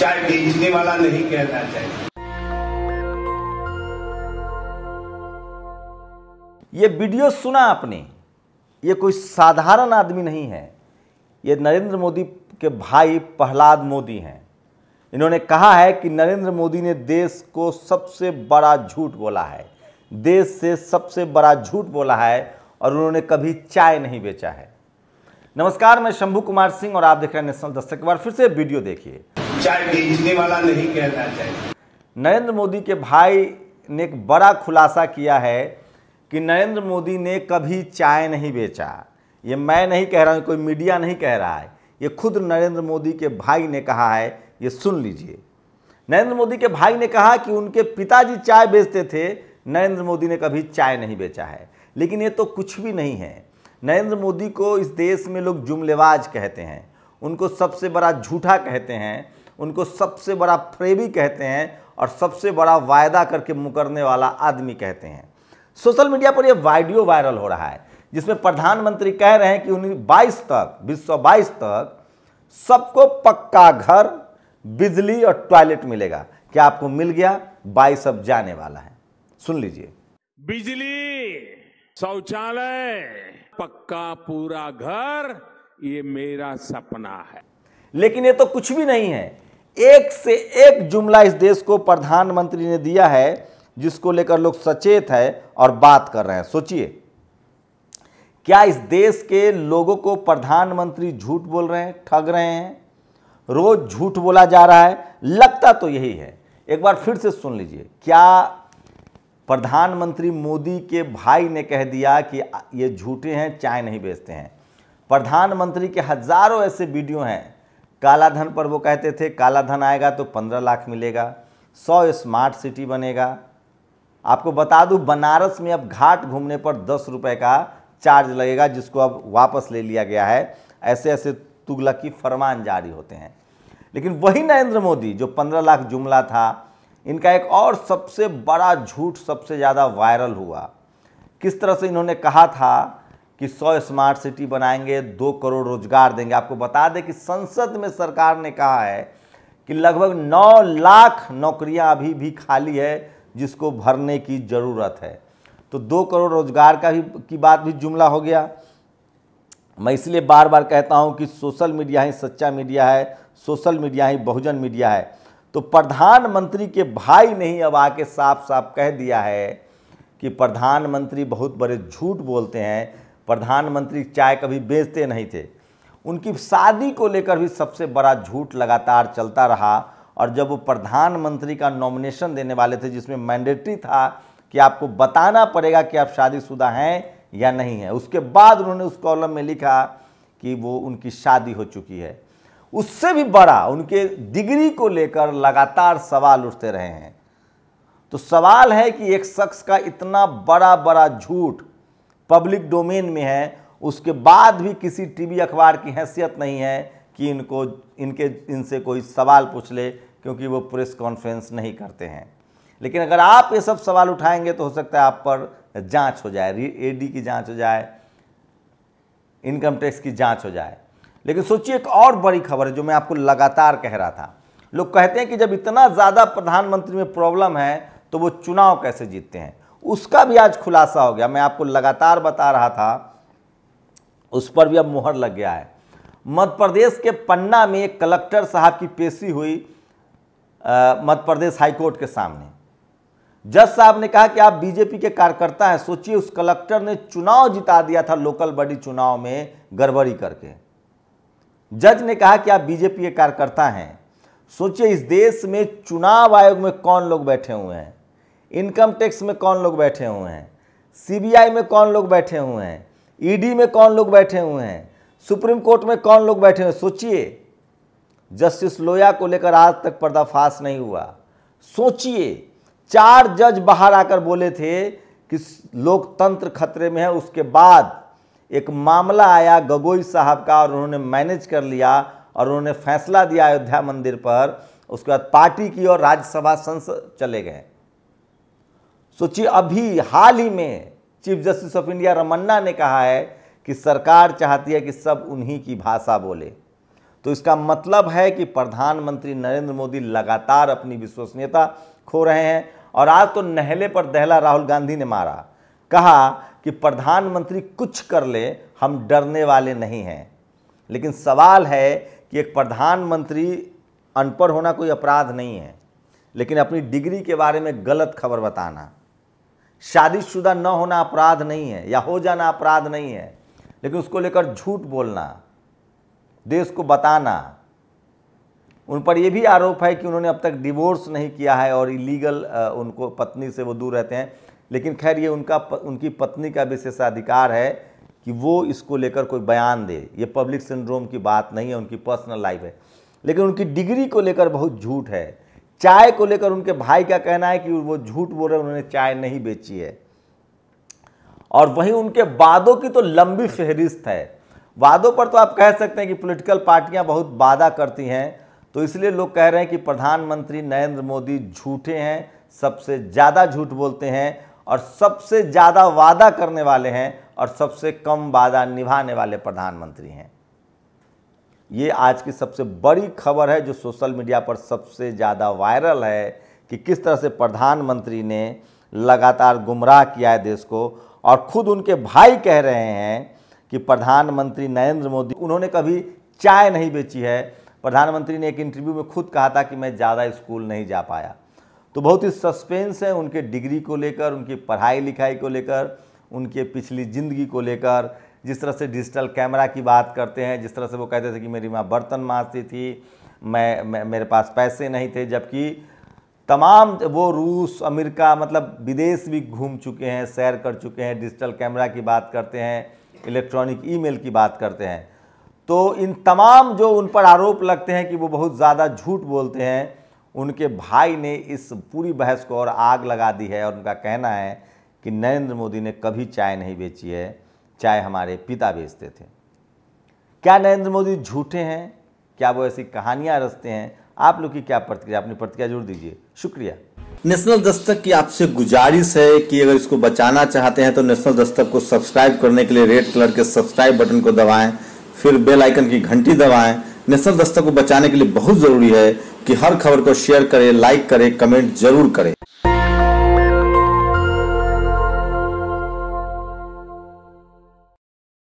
चाय बेचने वाला नहीं कहना चाहिए। ये वीडियो सुना आपने, ये कोई साधारण आदमी नहीं है। ये नरेंद्र मोदी के भाई प्रहलाद मोदी हैं। इन्होंने कहा है कि नरेंद्र मोदी ने देश को सबसे बड़ा झूठ बोला है, देश से सबसे बड़ा झूठ बोला है और उन्होंने कभी चाय नहीं बेचा है। नमस्कार, मैं शंभू कुमार सिंह और आप देख रहे हैं नेशनल दस्तक। एक बार फिर से वीडियो देखिए। चाय बेचने वाला नहीं कहना चाहिए। नरेंद्र मोदी के भाई ने एक बड़ा खुलासा किया है कि नरेंद्र मोदी ने कभी चाय नहीं बेचा। ये मैं नहीं कह रहा हूँ, कोई मीडिया नहीं कह रहा है, ये खुद नरेंद्र मोदी के भाई ने कहा है। ये सुन लीजिए। नरेंद्र मोदी के भाई ने कहा कि उनके पिताजी चाय बेचते थे, नरेंद्र मोदी ने कभी चाय नहीं बेचा है। लेकिन ये तो कुछ भी नहीं है। नरेंद्र मोदी को इस देश में लोग जुमलेबाज कहते हैं, उनको सबसे बड़ा झूठा कहते हैं, उनको सबसे बड़ा फरेबी कहते हैं और सबसे बड़ा वायदा करके मुकरने वाला आदमी कहते हैं। सोशल मीडिया पर यह वीडियो वायरल हो रहा है जिसमें प्रधानमंत्री कह रहे हैं कि 2022 तक सबको पक्का घर, बिजली और टॉयलेट मिलेगा। क्या आपको मिल गया? 22 अब जाने वाला है। सुन लीजिए। बिजली, शौचालय, पक्का पूरा घर, ये मेरा सपना है। लेकिन ये तो कुछ भी नहीं है। एक से एक जुमला इस देश को प्रधानमंत्री ने दिया है जिसको लेकर लोग सचेत है और बात कर रहे हैं। सोचिए, क्या इस देश के लोगों को प्रधानमंत्री झूठ बोल रहे हैं, ठग रहे हैं? रोज झूठ बोला जा रहा है, लगता तो यही है। एक बार फिर से सुन लीजिए। क्या प्रधानमंत्री मोदी के भाई ने कह दिया कि ये झूठे हैं, चाय नहीं बेचते हैं? प्रधानमंत्री के हजारों ऐसे वीडियो हैं। काला धन पर वो कहते थे काला धन आएगा तो 15 लाख मिलेगा, 100 स्मार्ट सिटी बनेगा। आपको बता दूं, बनारस में अब घाट घूमने पर 10 रुपए का चार्ज लगेगा, जिसको अब वापस ले लिया गया है। ऐसे ऐसे तुगलकी फरमान जारी होते हैं। लेकिन वही नरेंद्र मोदी जो 15 लाख जुमला था, इनका एक और सबसे बड़ा झूठ सबसे ज़्यादा वायरल हुआ। किस तरह से इन्होंने कहा था कि 100 स्मार्ट सिटी बनाएंगे, 2 करोड़ रोजगार देंगे। आपको बता दें कि संसद में सरकार ने कहा है कि लगभग 9 लाख नौकरियां अभी भी खाली है जिसको भरने की ज़रूरत है। तो 2 करोड़ रोजगार की बात भी जुमला हो गया। मैं इसलिए बार बार कहता हूं कि सोशल मीडिया ही सच्चा मीडिया है, सोशल मीडिया ही बहुजन मीडिया है। तो प्रधानमंत्री के भाई ने ही अब आके साफ साफ कह दिया है कि प्रधानमंत्री बहुत बड़े झूठ बोलते हैं, प्रधानमंत्री चाय कभी बेचते नहीं थे। उनकी शादी को लेकर भी सबसे बड़ा झूठ लगातार चलता रहा। और जब वो प्रधानमंत्री का नॉमिनेशन देने वाले थे, जिसमें मैंडेटरी था कि आपको बताना पड़ेगा कि आप शादीशुदा हैं या नहीं है, उसके बाद उन्होंने उस कॉलम में लिखा कि वो उनकी शादी हो चुकी है। उससे भी बड़ा उनके डिग्री को लेकर लगातार सवाल उठते रहे हैं। तो सवाल है कि एक शख्स का इतना बड़ा बड़ा झूठ पब्लिक डोमेन में है, उसके बाद भी किसी टीवी अखबार की हैसियत नहीं है कि इनसे कोई सवाल पूछ ले, क्योंकि वो प्रेस कॉन्फ्रेंस नहीं करते हैं। लेकिन अगर आप ये सब सवाल उठाएंगे तो हो सकता है आप पर जांच हो जाए, ईडी की जांच हो जाए, इनकम टैक्स की जांच हो जाए। लेकिन सोचिए, एक और बड़ी खबर है जो मैं आपको लगातार कह रहा था। लोग कहते हैं कि जब इतना ज़्यादा प्रधानमंत्री में प्रॉब्लम है तो वो चुनाव कैसे जीतते हैं, उसका भी आज खुलासा हो गया। मैं आपको लगातार बता रहा था, उस पर भी अब मुहर लग गया है। मध्य प्रदेश के पन्ना में एक कलेक्टर साहब की पेशी हुई मध्य प्रदेश हाईकोर्ट के सामने। जज साहब ने कहा कि आप बीजेपी के कार्यकर्ता हैं। सोचिए, उस कलेक्टर ने चुनाव जिता दिया था लोकल बॉडी चुनाव में गड़बड़ी करके। जज ने कहा कि आप बीजेपी के कार्यकर्ता हैं। सोचिए, इस देश में चुनाव आयोग में कौन लोग बैठे हुए हैं, इनकम टैक्स में कौन लोग बैठे हुए हैं, सीबीआई में कौन लोग बैठे हुए हैं, ईडी में कौन लोग बैठे हुए हैं, सुप्रीम कोर्ट में कौन लोग बैठे हुए हैं। सोचिए, जस्टिस लोया को लेकर आज तक पर्दाफाश नहीं हुआ। सोचिए, 4 जज बाहर आकर बोले थे कि लोकतंत्र खतरे में है। उसके बाद एक मामला आया गगोई साहब का और उन्होंने मैनेज कर लिया और उन्होंने फैसला दिया अयोध्या मंदिर पर। उसके बाद पार्टी की और राज्यसभा संसद चले गए। सोचिए, अभी हाल ही में chief justice of India Ramana ने कहा है कि सरकार चाहती है कि सब उन्हीं की भाषा बोले। तो इसका मतलब है कि प्रधानमंत्री नरेंद्र मोदी लगातार अपनी विश्वसनीयता खो रहे हैं। और आज तो नहले पर दहला राहुल गांधी ने मारा, कहा कि प्रधानमंत्री कुछ कर ले, हम डरने वाले नहीं हैं। लेकिन सवाल है कि एक प्रधानमंत्री, अनपढ़ होना कोई अपराध नहीं है, लेकिन अपनी डिग्री के बारे में गलत खबर बताना, शादीशुदा न होना अपराध नहीं है या हो जाना अपराध नहीं है, लेकिन उसको लेकर झूठ बोलना, देश को बताना। उन पर यह भी आरोप है कि उन्होंने अब तक डिवोर्स नहीं किया है और इलीगल उनको पत्नी से वो दूर रहते हैं। लेकिन खैर ये उनकी पत्नी का विशेषाधिकार है कि वो इसको लेकर कोई बयान दे। ये पब्लिक सिंड्रोम की बात नहीं है, उनकी पर्सनल लाइफ है। लेकिन उनकी डिग्री को लेकर बहुत झूठ है। चाय को लेकर उनके भाई का कहना है कि वो झूठ बोल रहे हैं, उन्होंने चाय नहीं बेची है। और वहीं उनके वादों की तो लंबी फहरिस्त है। वादों पर तो आप कह सकते हैं कि पॉलिटिकल पार्टियां बहुत वादा करती हैं, तो इसलिए लोग कह रहे हैं कि प्रधानमंत्री नरेंद्र मोदी झूठे हैं, सबसे ज़्यादा झूठ बोलते हैं और सबसे ज़्यादा वादा करने वाले हैं और सबसे कम वादा निभाने वाले प्रधानमंत्री हैं। ये आज की सबसे बड़ी खबर है जो सोशल मीडिया पर सबसे ज़्यादा वायरल है कि किस तरह से प्रधानमंत्री ने लगातार गुमराह किया है देश को। और खुद उनके भाई कह रहे हैं कि प्रधानमंत्री नरेंद्र मोदी, उन्होंने कभी चाय नहीं बेची है। प्रधानमंत्री ने एक इंटरव्यू में खुद कहा था कि मैं ज़्यादा स्कूल नहीं जा पाया। तो बहुत ही सस्पेंस है उनके डिग्री को लेकर, उनकी पढ़ाई लिखाई को लेकर, उनके पिछली ज़िंदगी को लेकर। जिस तरह से डिजिटल कैमरा की बात करते हैं, जिस तरह से वो कहते थे कि मेरी माँ बर्तन मांजती थी, मेरे पास पैसे नहीं थे, जबकि तमाम वो रूस, अमेरिका, मतलब विदेश भी घूम चुके हैं, सैर कर चुके हैं। डिजिटल कैमरा की बात करते हैं, इलेक्ट्रॉनिक ईमेल की बात करते हैं। तो इन तमाम जो उन पर आरोप लगते हैं कि वो बहुत ज़्यादा झूठ बोलते हैं, उनके भाई ने इस पूरी बहस को और आग लगा दी है। और उनका कहना है कि नरेंद्र मोदी ने कभी चाय नहीं बेची है, चाय हमारे पिता बेचते थे। क्या नरेंद्र मोदी झूठे हैं? क्या वो ऐसी कहानियाँ रचते हैं? आप लोग की क्या प्रतिक्रिया? अपनी प्रतिक्रिया जरूर दीजिए। शुक्रिया। नेशनल दस्तक की आपसे गुजारिश है कि अगर इसको बचाना चाहते हैं तो नेशनल दस्तक को सब्सक्राइब करने के लिए रेड कलर के सब्सक्राइब बटन को दबाएं, फिर बेल आइकन की घंटी दबाएं। नेशनल दस्तक को बचाने के लिए बहुत जरूरी है कि हर खबर को शेयर करें, लाइक करें, कमेंट जरूर करें।